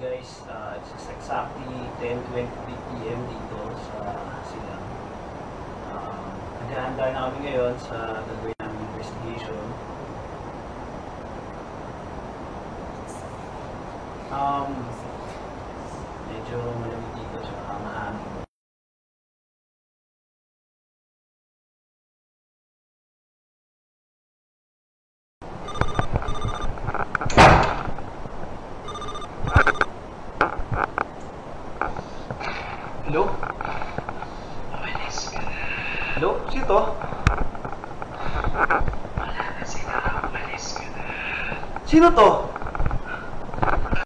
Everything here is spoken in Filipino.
guys, it's exactly 10:23 PM dito sa Silang. Naghahanda na kami ngayon sa gagawin namin investigation. Medyo malamig dito sa mahangin. Hello? Umalis ka na. Hello? Sino to? Wala na sila. Umalis ka na. Sino to?